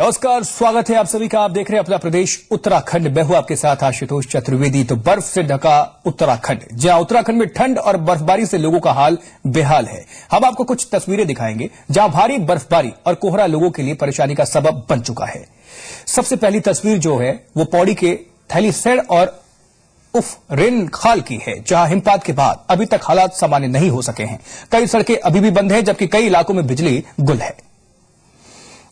नमस्कार, स्वागत है आप सभी का। आप देख रहे हैं अपना प्रदेश उत्तराखंड। मैं हूं आपके साथ आशुतोष चतुर्वेदी। तो बर्फ से ढका उत्तराखंड, जहां उत्तराखंड में ठंड और बर्फबारी से लोगों का हाल बेहाल है। हम आपको कुछ तस्वीरें दिखाएंगे जहां भारी बर्फबारी और कोहरा लोगों के लिए परेशानी का सबब बन चुका है। सबसे पहली तस्वीर जो है वो पौड़ी के थैलीसैंण और रेनखाल की है, जहां हिमपात के बाद अभी तक हालात सामान्य नहीं हो सके हैं। कई सड़कें अभी भी बंद हैं, जबकि कई इलाकों में बिजली गुल है।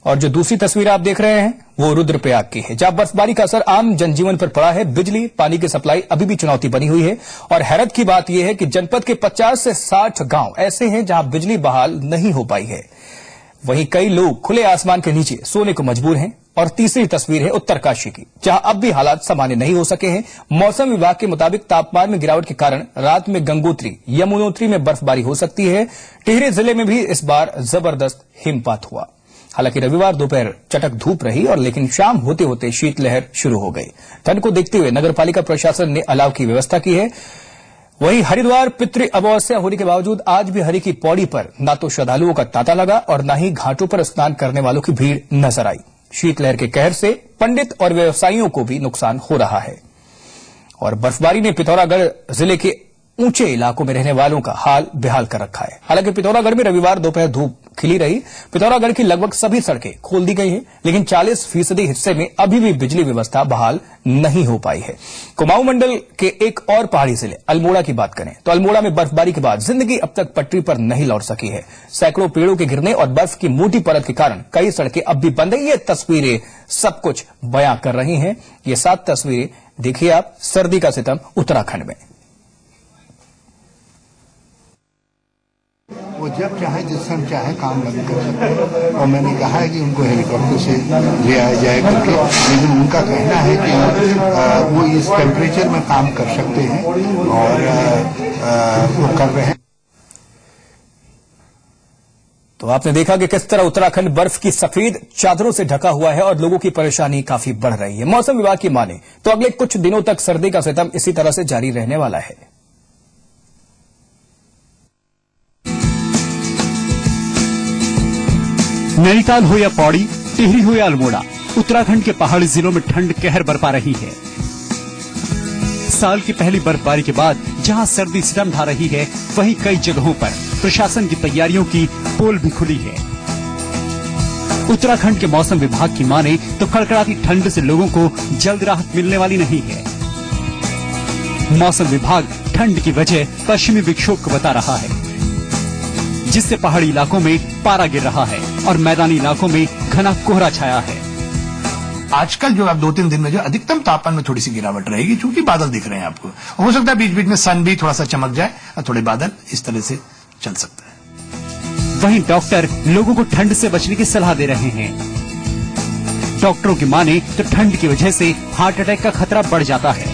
और जो दूसरी तस्वीर आप देख रहे हैं वो रुद्रप्रयाग की है, जहां बर्फबारी का असर आम जनजीवन पर पड़ा है। बिजली पानी की सप्लाई अभी भी चुनौती बनी हुई है। और हैरत की बात यह है कि जनपद के 50 से 60 गांव ऐसे हैं जहां बिजली बहाल नहीं हो पाई है। वहीं कई लोग खुले आसमान के नीचे सोने को मजबूर हैं। और तीसरी तस्वीर है उत्तरकाशी की, जहां अब भी हालात सामान्य नहीं हो सके हैं। मौसम विभाग के मुताबिक तापमान में गिरावट के कारण रात में गंगोत्री यमुनोत्री में बर्फबारी हो सकती है। टिहरी जिले में भी इस बार जबरदस्त हिमपात हुआ। हालांकि रविवार दोपहर चटक धूप रही और लेकिन शाम होते होते शीतलहर शुरू हो गई। ठंड को देखते हुए नगरपालिका प्रशासन ने अलाव की व्यवस्था की है। वहीं हरिद्वार पितृ अमावस्या होने के बावजूद आज भी हरि की पौड़ी पर न तो श्रद्धालुओं का तांता लगा और न ही घाटों पर स्नान करने वालों की भीड़ नजर आई। शीतलहर के कहर से पंडित और व्यवसायियों को भी नुकसान हो रहा है। और बर्फबारी ने पिथौरागढ़ जिले के ऊंचे इलाकों में रहने वालों का हाल बेहाल कर रखा है। हालांकि पिथौरागढ़ में रविवार दोपहर धूप खिली रही। पिथौरागढ़ की लगभग सभी सड़कें खोल दी गई हैं, लेकिन 40% हिस्से में अभी भी बिजली व्यवस्था बहाल नहीं हो पाई है। कुमाऊं मंडल के एक और पहाड़ी जिले अल्मोड़ा की बात करें तो अल्मोड़ा में बर्फबारी के बाद जिंदगी अब तक पटरी पर नहीं लौट सकी है। सैकड़ों पेड़ों के गिरने और बर्फ की मोटी परत के कारण कई सड़कें अब भी बंद है। ये तस्वीरें सब कुछ बयां कर रही हैं। ये 7 तस्वीरें देखिए आप, सर्दी का सितम उत्तराखंड में। वो जब चाहे जिस समय चाहे काम बंद कर सकते हैं। और मैंने कहा है कि उनको हेलीकॉप्टर से ले आया जाए करके, लेकिन उनका कहना है कि वो इस टेम्परेचर में काम कर सकते हैं और वो कर रहे हैं। तो आपने देखा कि किस तरह उत्तराखंड बर्फ की सफेद चादरों से ढका हुआ है और लोगों की परेशानी काफी बढ़ रही है। मौसम विभाग की माने तो अगले कुछ दिनों तक सर्दी का सितम इसी तरह से जारी रहने वाला है। नैनीताल हो या पौड़ी, टिहरी हो या अल्मोड़ा, उत्तराखंड के पहाड़ी जिलों में ठंड कहर बरपा रही है। साल की पहली बर्फबारी के बाद जहां सर्दी सितम ढा रही है, वहीं कई जगहों पर प्रशासन की तैयारियों की पोल भी खुली है। उत्तराखंड के मौसम विभाग की माने तो कड़कड़ाती ठंड से लोगों को जल्द राहत मिलने वाली नहीं है। मौसम विभाग ठंड की वजह पश्चिमी विक्षोभ को बता रहा है, जिससे पहाड़ी इलाकों में पारा गिर रहा है और मैदानी इलाकों में घना कोहरा छाया है। आजकल जो अब 2-3 दिन में जो अधिकतम तापमान में थोड़ी सी गिरावट रहेगी, क्योंकि बादल दिख रहे हैं आपको। हो सकता है बीच बीच में सन भी थोड़ा सा चमक जाए और थोड़े बादल इस तरह से चल सकता है। वहीं डॉक्टर लोगों को ठंड से बचने की सलाह दे रहे हैं। डॉक्टरों की माने तो ठंड की वजह से हार्ट अटैक का खतरा बढ़ जाता है।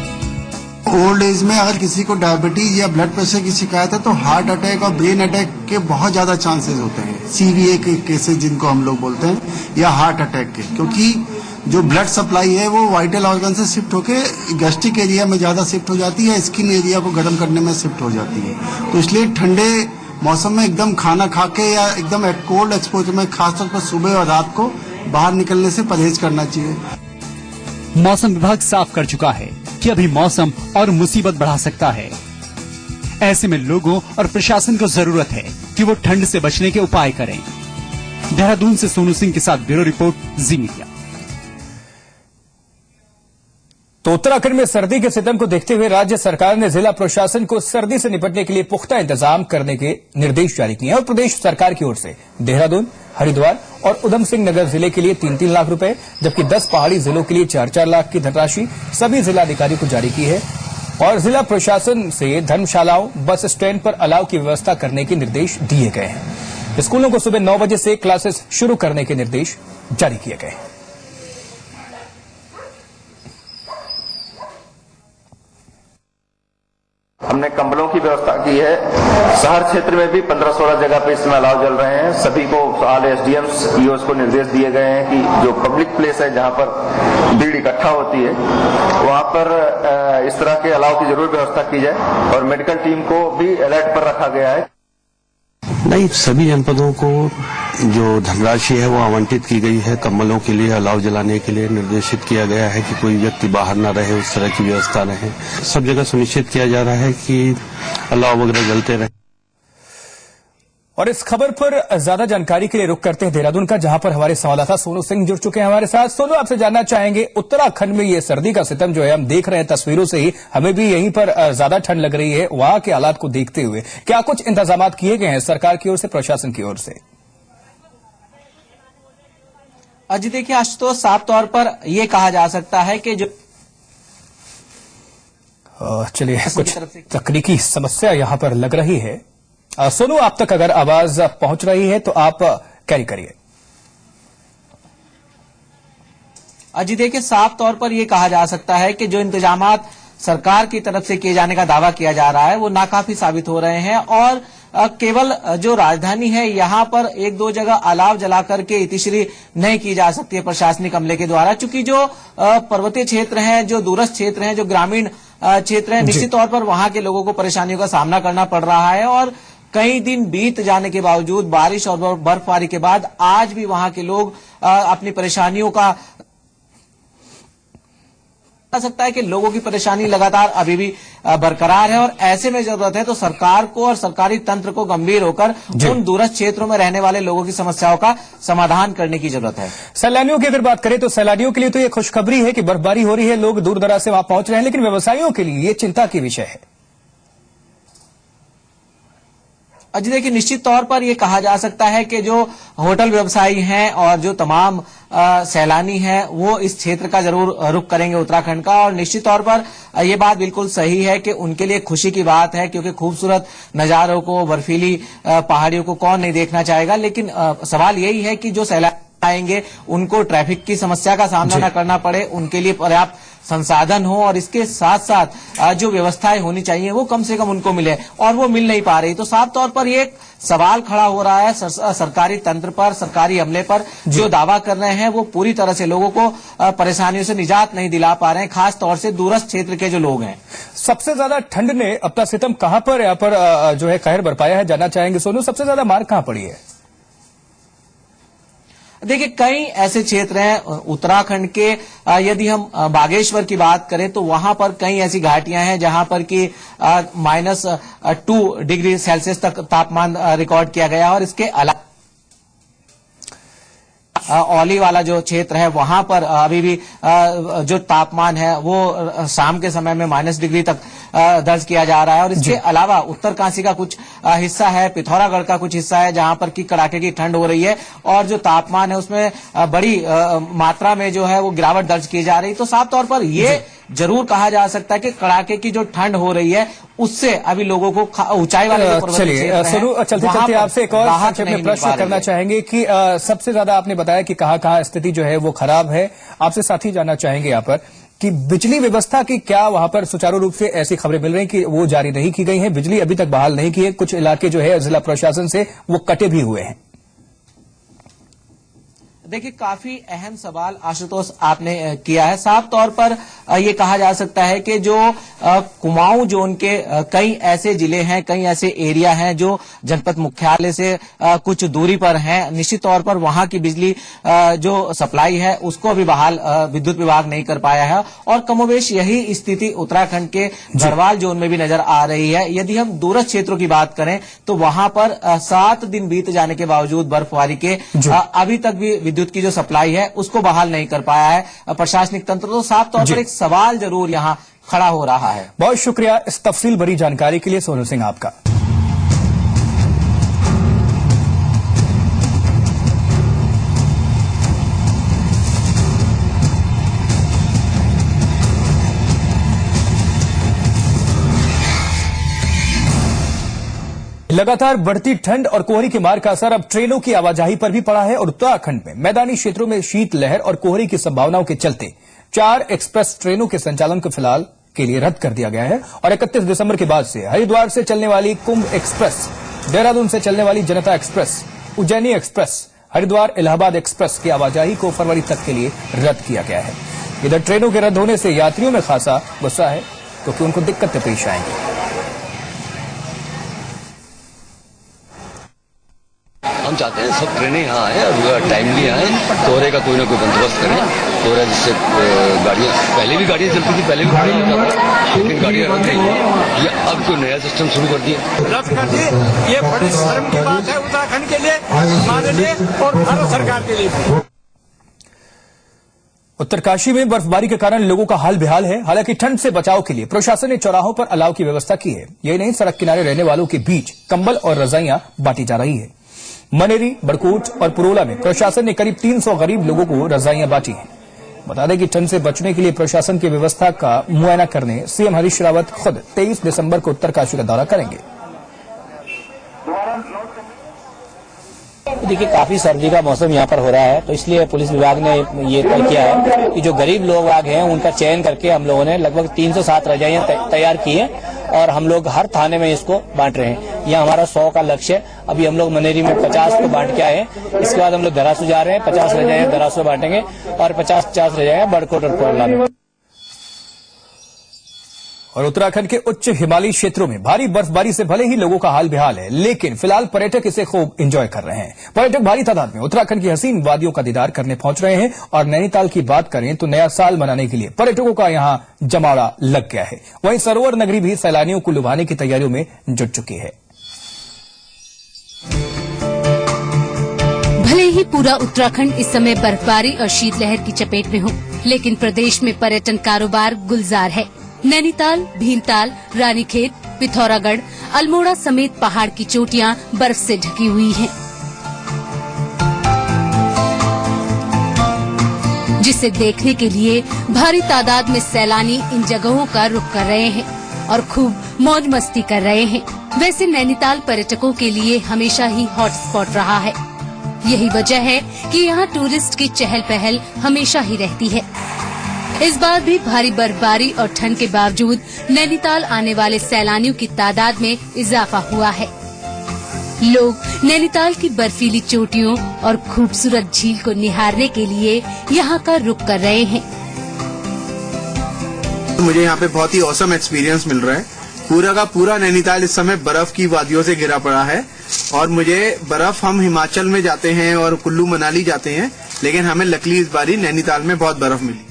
ओल्ड एज में अगर किसी को डायबिटीज या ब्लड प्रेशर की शिकायत है तो हार्ट अटैक और ब्रेन अटैक के बहुत ज्यादा चांसेस होते हैं। सीवीए के केसेस जिनको हम लोग बोलते हैं, या हार्ट अटैक के, क्योंकि जो ब्लड सप्लाई है वो वाइटल ऑर्गन से शिफ्ट होके गैस्ट्रिक एरिया में ज्यादा शिफ्ट हो जाती है, स्किन एरिया को गर्म करने में शिफ्ट हो जाती है। तो इसलिए ठंडे मौसम में एकदम खाना खा के या एकदम कोल्ड एक्सपोजर में, खासतौर पर सुबह और रात को बाहर निकलने से परहेज करना चाहिए। मौसम विभाग साफ कर चुका है कि अभी मौसम और मुसीबत बढ़ा सकता है। ऐसे में लोगों और प्रशासन को जरूरत है कि वो ठंड से बचने के उपाय करें। देहरादून से सोनू सिंह के साथ ब्यूरो रिपोर्ट, जी मीडिया। तो उत्तराखंड में सर्दी के सितम को देखते हुए राज्य सरकार ने जिला प्रशासन को सर्दी से निपटने के लिए पुख्ता इंतजाम करने के निर्देश जारी किए हैं। और प्रदेश सरकार की ओर से देहरादून, हरिद्वार और उधम सिंह नगर जिले के लिए 3-3 लाख रुपए, जबकि 10 पहाड़ी जिलों के लिए 4-4 लाख की धनराशि सभी जिलाधिकारियों को जारी की है। और जिला प्रशासन से धर्मशालाओं, बस स्टैंड पर अलाव की व्यवस्था करने के निर्देश दिए गए हैं। स्कूलों को सुबह 9 बजे से क्लासेस शुरू करने के निर्देश जारी किए गए हैं। हमने कंबलों की व्यवस्था की है। शहर क्षेत्र में भी 15-16 जगह पे इसमें अलाव चल रहे हैं। सभी को ऑल एसडीएम्स, ईओस को निर्देश दिए गए हैं कि जो पब्लिक प्लेस है जहां पर भीड़ इकट्ठा होती है, वहां पर इस तरह के अलाव की जरूर व्यवस्था की जाए। और मेडिकल टीम को भी अलर्ट पर रखा गया है। नहीं, सभी जनपदों को जो धनराशि है वो आवंटित की गई है। कम्बलों के लिए, अलाव जलाने के लिए निर्देशित किया गया है कि कोई व्यक्ति बाहर ना रहे, उस तरह की व्यवस्था रहे। सब जगह सुनिश्चित किया जा रहा है कि अलाव वगैरह जलते रहे। और इस खबर पर ज्यादा जानकारी के लिए रुख करते हैं देहरादून का, जहां पर हमारे संवाददाता सोनू सिंह जुड़ चुके हैं हमारे साथ। सोनू, आपसे जानना चाहेंगे, उत्तराखंड में ये सर्दी का सितम जो है हम देख रहे हैं तस्वीरों से ही, हमें भी यहीं पर ज्यादा ठंड लग रही है। वहां के हालात को देखते हुए क्या कुछ इंतजाम किए गए हैं सरकार की ओर से, प्रशासन की ओर से? जी देखिए आशुतोष, साफ तौर पर यह कहा जा सकता है कि जो चलिए, कुछ तकनीकी समस्या यहां पर लग रही है। सोनू, आप तक अगर आवाज पहुंच रही है तो आप कैरी करिए। जी देखिए, साफ तौर पर यह कहा जा सकता है कि जो इंतजामात सरकार की तरफ से किए जाने का दावा किया जा रहा है वो नाकाफी साबित हो रहे हैं। और केवल जो राजधानी है यहां पर एक दो जगह अलाव जला करके इतिश्री नहीं की जा सकती है प्रशासनिक अमले के द्वारा, चूंकि जो पर्वतीय क्षेत्र हैं, जो दूरस्थ क्षेत्र हैं, जो ग्रामीण क्षेत्र हैं, निश्चित तौर पर वहां के लोगों को परेशानियों का सामना करना पड़ रहा है। और कई दिन बीत जाने के बावजूद, बारिश और बर्फबारी के बाद आज भी वहां के लोग अपनी परेशानियों का सकता है कि लोगों की परेशानी लगातार अभी भी बरकरार है। और ऐसे में जरूरत है तो सरकार को और सरकारी तंत्र को गंभीर होकर उन दूरस्थ क्षेत्रों में रहने वाले लोगों की समस्याओं का समाधान करने की जरूरत है। सैलानियों की अगर बात करें तो सैलानियों के लिए तो ये खुशखबरी है कि बर्फबारी हो रही है, लोग दूर दराज से वहां पहुंच रहे हैं, लेकिन व्यवसायियों के लिए ये चिंता की विषय है। जी देखिए, निश्चित तौर पर यह कहा जा सकता है कि जो होटल व्यवसायी हैं और जो तमाम सैलानी हैं वो इस क्षेत्र का जरूर रुख करेंगे, उत्तराखंड का। और निश्चित तौर पर यह बात बिल्कुल सही है कि उनके लिए खुशी की बात है, क्योंकि खूबसूरत नजारों को, बर्फीली पहाड़ियों को कौन नहीं देखना चाहेगा। लेकिन सवाल यही है कि जो सैलानी आएंगे उनको ट्रैफिक की समस्या का सामना न करना पड़े, उनके लिए पर्याप्त संसाधन हो और इसके साथ साथ जो व्यवस्थाएं होनी चाहिए वो कम से कम उनको मिले, और वो मिल नहीं पा रही। तो साफ तौर पर ये सवाल खड़ा हो रहा है सरकारी तंत्र पर, सरकारी अमले पर, जो दावा कर रहे हैं वो पूरी तरह से लोगों को परेशानियों से निजात नहीं दिला पा रहे हैं, खास तौर से दूरस्थ क्षेत्र के जो लोग हैं। सबसे ज्यादा ठंड ने अपना सितम कहां पर यहाँ पर जो है कहर बरपाया है, जानना चाहेंगे सोनू, सबसे ज्यादा मार कहां पड़ी है? देखिए, कई ऐसे क्षेत्र हैं उत्तराखंड के, यदि हम बागेश्वर की बात करें तो वहां पर कई ऐसी घाटियां हैं जहां पर कि -2 डिग्री सेल्सियस तक तापमान रिकॉर्ड किया गया। और इसके अलावा औली वाला जो क्षेत्र है वहां पर अभी भी जो तापमान है वो शाम के समय में -1 डिग्री तक दर्ज किया जा रहा है। और इसके अलावा उत्तरकाशी का कुछ हिस्सा है, पिथौरागढ़ का कुछ हिस्सा है जहां पर की कड़ाके की ठंड हो रही है और जो तापमान है उसमें बड़ी मात्रा में जो है वो गिरावट दर्ज की जा रही है। तो साफ तौर पर ये जरूर कहा जा सकता है कि कड़ाके की जो ठंड हो रही है उससे अभी लोगों को ऊंचाई वाले चलिए सोनू, चलते चलते आपसे एक और संक्षेप में प्रश्न करना चाहेंगे कि सबसे ज्यादा आपने बताया कि कहां स्थिति जो है वो खराब है। आपसे साथ ही जानना चाहेंगे यहाँ पर कि बिजली व्यवस्था की क्या वहां पर सुचारू रूप से ऐसी खबरें मिल रही कि वो जारी नहीं की गई है, बिजली अभी तक बहाल नहीं की है, कुछ इलाके जो है जिला प्रशासन से वो कटे भी हुए हैं। देखिए, काफी अहम सवाल आशुतोष आपने किया है। साफ तौर पर ये कहा जा सकता है कि जो कुमाऊं जोन के कई ऐसे जिले हैं, कई ऐसे एरिया हैं जो जनपद मुख्यालय से कुछ दूरी पर हैं, निश्चित तौर पर वहां की बिजली जो सप्लाई है उसको अभी बहाल विद्युत विभाग नहीं कर पाया है। और कमोवेश यही स्थिति उत्तराखंड के गढ़वाल जोन में भी नजर आ रही है। यदि हम दूरस्थ क्षेत्रों की बात करें तो वहां पर 7 दिन बीत जाने के बावजूद बर्फबारी के अभी तक भी विद्युत की जो सप्लाई है उसको बहाल नहीं कर पाया है प्रशासनिक तंत्र। तो साफ तौर पर एक सवाल जरूर यहां खड़ा हो रहा है। बहुत शुक्रिया इस तफसील भरी जानकारी के लिए सोनू सिंह आपका। लगातार बढ़ती ठंड और कोहरे की मार का असर अब ट्रेनों की आवाजाही पर भी पड़ा है और उत्तराखंड में मैदानी क्षेत्रों में शीतलहर और कोहरे की संभावनाओं के चलते 4 एक्सप्रेस ट्रेनों के संचालन को फिलहाल के लिए रद्द कर दिया गया है। और 31 दिसंबर के बाद से हरिद्वार से चलने वाली कुंभ एक्सप्रेस, देहरादून से चलने वाली जनता express, Ujjaini express, Haridwar Allahabad express की आवाजाही को फरवरी तक के लिए रद्द किया गया है। इधर ट्रेनों के रद्द होने से यात्रियों में खासा गुस्सा है क्योंकि उनको दिक्कतें पेश आएंगी। चाहते हैं सब ट्रेनें यहाँ आए और टाइमली आए, कोहरे का कोई ना कोई बंदोबस्त करें, कोहरा जिससे गाड़ियाँ, पहले भी गाड़ियाँ चलती थी, पहले भी खड़ी होता था, लेकिन गाड़ियाँ रख गई हैं, ये अब कोई नया सिस्टम शुरू कर दिया। रद्द कर दी, ये बड़ी शर्म की बात है उत्तराखंड के लिए, हमारे लिए और भारत सरकार के लिए। उत्तरकाशी में बर्फबारी के कारण लोगों का हाल बेहाल है। हालांकि ठंड से बचाव के लिए प्रशासन ने चौराहों पर अलाव की व्यवस्था की है। यही नहीं, सड़क किनारे रहने वालों के बीच कंबल और रजाइयां बांटी जा रही है। मनेरी, बड़कोट और पुरोला में प्रशासन ने करीब 300 गरीब लोगों को रजाइयां बांटी हैं। बता दें कि ठंड से बचने के लिए प्रशासन की व्यवस्था का मुआयना करने सीएम हरीश रावत खुद 23 दिसंबर को उत्तरकाशी का दौरा करेंगे। देखिए, काफी सर्दी का मौसम यहाँ पर हो रहा है, तो इसलिए पुलिस विभाग ने ये तय किया है कि जो गरीब लोग हैं उनका चयन करके हम लोगों ने लगभग 307 रजाइयाँ तैयार की हैं और हम लोग हर थाने में इसको बांट रहे हैं। यह हमारा 100 का लक्ष्य है। अभी हम लोग मनेरी में 50 को बांट के आए हैं। इसके बाद हम लोग दरासू जा रहे हैं, 50 रजाइयाँ दरासू बांटेंगे और 50-50 रजाइयाँ बड़कोट और पुरोला में। और उत्तराखंड के उच्च हिमालयी क्षेत्रों में भारी बर्फबारी से भले ही लोगों का हाल बेहाल है, लेकिन फिलहाल पर्यटक इसे खूब एंजॉय कर रहे हैं। पर्यटक भारी तादाद में उत्तराखंड की हसीन वादियों का दीदार करने पहुंच रहे हैं। और नैनीताल की बात करें तो नया साल मनाने के लिए पर्यटकों का यहां जमावड़ा लग गया है। वहीं सरोवर नगरी भी सैलानियों को लुभाने की तैयारियों में जुट चुकी है। भले ही पूरा उत्तराखंड इस समय बर्फबारी और शीतलहर की चपेट में हो, लेकिन प्रदेश में पर्यटन कारोबार गुलजार है। नैनीताल, भीमताल, रानीखेत, पिथौरागढ़, अल्मोड़ा समेत पहाड़ की चोटियां बर्फ से ढकी हुई हैं, जिसे देखने के लिए भारी तादाद में सैलानी इन जगहों का रुख कर रहे हैं और खूब मौज मस्ती कर रहे हैं। वैसे नैनीताल पर्यटकों के लिए हमेशा ही हॉट स्पॉट रहा है। यही वजह है कि यहाँ टूरिस्ट की चहल पहल हमेशा ही रहती है। इस बार भी भारी बर्फबारी और ठंड के बावजूद नैनीताल आने वाले सैलानियों की तादाद में इजाफा हुआ है। लोग नैनीताल की बर्फीली चोटियों और खूबसूरत झील को निहारने के लिए यहाँ का रुख कर रहे हैं। मुझे यहाँ पे बहुत ही औसम एक्सपीरियंस मिल रहा है। पूरा का पूरा नैनीताल इस समय बर्फ की वादियों से घिरा पड़ा है और मुझे बर्फ, हम हिमाचल में जाते हैं और कुल्लू मनाली जाते हैं, लेकिन हमें लकीली इस बारी नैनीताल में बहुत बर्फ मिली।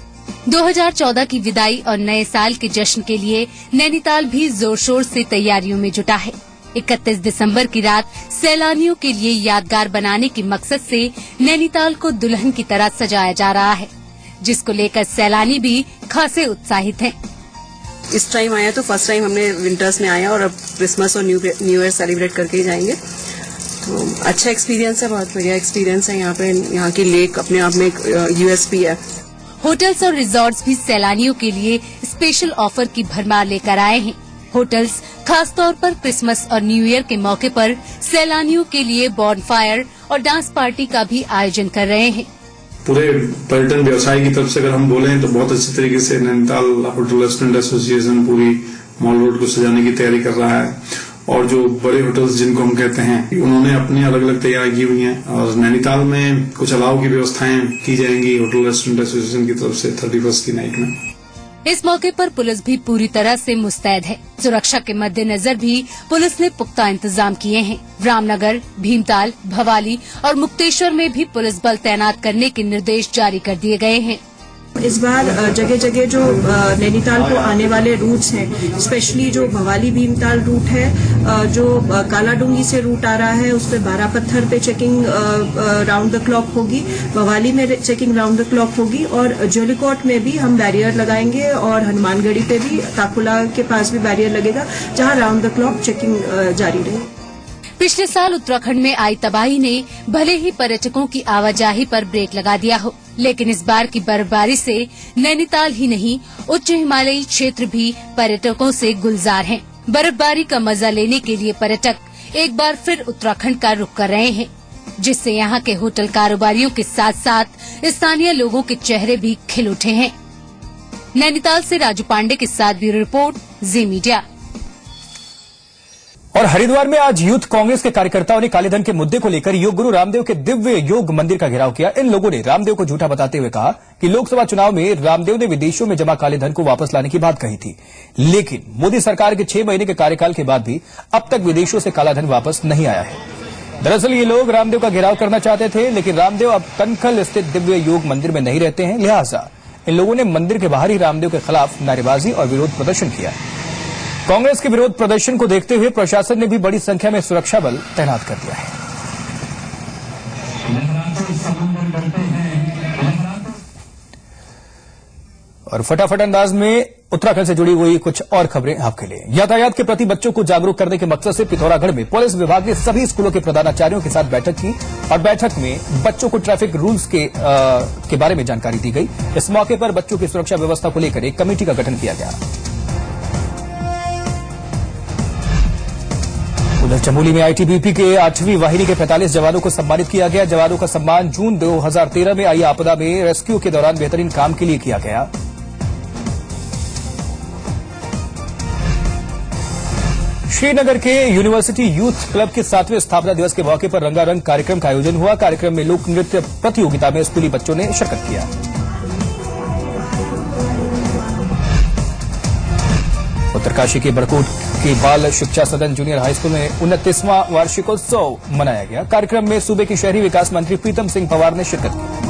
2014 की विदाई और नए साल के जश्न के लिए नैनीताल भी जोर शोर से तैयारियों में जुटा है। 31 दिसंबर की रात सैलानियों के लिए यादगार बनाने के मकसद से नैनीताल को दुल्हन की तरह सजाया जा रहा है, जिसको लेकर सैलानी भी खासे उत्साहित हैं। इस टाइम आया तो फर्स्ट टाइम हमने विंटर्स में आया और अब क्रिसमस और न्यू ईयर सेलिब्रेट करके ही जाएंगे। तो अच्छा एक्सपीरियंस है, बहुत बढ़िया एक्सपीरियंस है। यहाँ पे यहाँ की लेक अपने आप में एक यूएसपी है। होटल्स और रिजॉर्ट्स भी सैलानियों के लिए स्पेशल ऑफर की भरमार लेकर आए हैं। होटल्स खासतौर पर क्रिसमस और न्यू ईयर के मौके पर सैलानियों के लिए बॉनफायर और डांस पार्टी का भी आयोजन कर रहे हैं। पूरे पर्यटन व्यवसाय की तरफ से अगर हम बोलें तो बहुत अच्छे तरीके से नैनीताल होटल रेस्टोरेंट एसोसिएशन पूरी मॉल रोड को सजाने की तैयारी कर रहा है। और जो बड़े होटल्स जिनको हम कहते हैं, उन्होंने अपनी अलग अलग तैयारी की हुई हैं और नैनीताल में कुछ अलाव की व्यवस्थाएं की जाएंगी होटल रेस्टोरेंट एसोसिएशन की तरफ से 31 की नाइट में। इस मौके पर पुलिस भी पूरी तरह से मुस्तैद है। सुरक्षा के मद्देनजर भी पुलिस ने पुख्ता इंतजाम किए हैं। रामनगर, भीमताल, भवाली और मुक्तेश्वर में भी पुलिस बल तैनात करने के निर्देश जारी कर दिए गए हैं। इस बार जगह जगह जो नैनीताल को आने वाले रूट्स हैं, स्पेशली जो भवाली भीमताल रूट है, जो कालाडूंगी से रूट आ रहा है, उस पर 12 पत्थर पे चेकिंग राउंड द क्लॉक होगी, भवाली में चेकिंग राउंड द क्लॉक होगी और जोलीकोट में भी हम बैरियर लगाएंगे और हनुमानगढ़ी पे भी ताकुला के पास भी बैरियर लगेगा, जहां राउंड द क्लॉक चेकिंग जारी रहेगी। पिछले साल उत्तराखंड में आई तबाही ने भले ही पर्यटकों की आवाजाही पर ब्रेक लगा दिया हो, लेकिन इस बार की बर्फबारी से नैनीताल ही नहीं, उच्च हिमालयी क्षेत्र भी पर्यटकों से गुलजार हैं। बर्फबारी का मजा लेने के लिए पर्यटक एक बार फिर उत्तराखंड का रुख कर रहे हैं, जिससे यहाँ के होटल कारोबारियों के साथ साथ स्थानीय लोगों के चेहरे भी खिल उठे हैं। नैनीताल से राजू पांडे के साथ ब्यूरो रिपोर्ट, जी मीडिया। और हरिद्वार में आज यूथ कांग्रेस के कार्यकर्ताओं ने कालेधन के मुद्दे को लेकर योग गुरु रामदेव के दिव्य योग मंदिर का घेराव किया। इन लोगों ने रामदेव को झूठा बताते हुए कहा कि लोकसभा चुनाव में रामदेव ने विदेशों में जमा कालेधन को वापस लाने की बात कही थी, लेकिन मोदी सरकार के 6 महीने के कार्यकाल के बाद भी अब तक विदेशों से कालाधन वापस नहीं आया है। दरअसल ये लोग रामदेव का घेराव करना चाहते थे, लेकिन रामदेव अब कनखल स्थित दिव्य योग मंदिर में नहीं रहते हैं, लिहाजा इन लोगों ने मंदिर के बाहर ही रामदेव के खिलाफ नारेबाजी और विरोध प्रदर्शन किया। कांग्रेस के विरोध प्रदर्शन को देखते हुए प्रशासन ने भी बड़ी संख्या में सुरक्षा बल तैनात कर दिया है। और फटाफट अंदाज में उत्तराखंड से जुड़ी हुई कुछ और खबरें आपके लिए। यातायात के प्रति बच्चों को जागरूक करने के मकसद से पिथौरागढ़ में पुलिस विभाग ने सभी स्कूलों के प्रधानाचार्यों के साथ बैठक की और बैठक में बच्चों को ट्रैफिक रूल्स के बारे में जानकारी दी गई। इस मौके पर बच्चों की सुरक्षा व्यवस्था को लेकर एक कमेटी का गठन किया गया। उधर चमोली में आईटीबीपी के 8वीं वाहिनी के 45 जवानों को सम्मानित किया गया। जवानों का सम्मान जून 2013 में आई आपदा में रेस्क्यू के दौरान बेहतरीन काम के लिए किया गया। श्रीनगर के यूनिवर्सिटी यूथ क्लब के 7वें स्थापना दिवस के मौके पर रंगारंग कार्यक्रम का आयोजन हुआ। कार्यक्रम में लोक नृत्य प्रतियोगिता में स्कूली बच्चों ने शिरकत किया। उत्तरकाशी के बड़कोट के बाल शिक्षा सदन जूनियर हाई स्कूल में 29वां वार्षिकोत्सव मनाया गया। कार्यक्रम में सूबे के शहरी विकास मंत्री प्रीतम सिंह पंवार ने शिरकत की।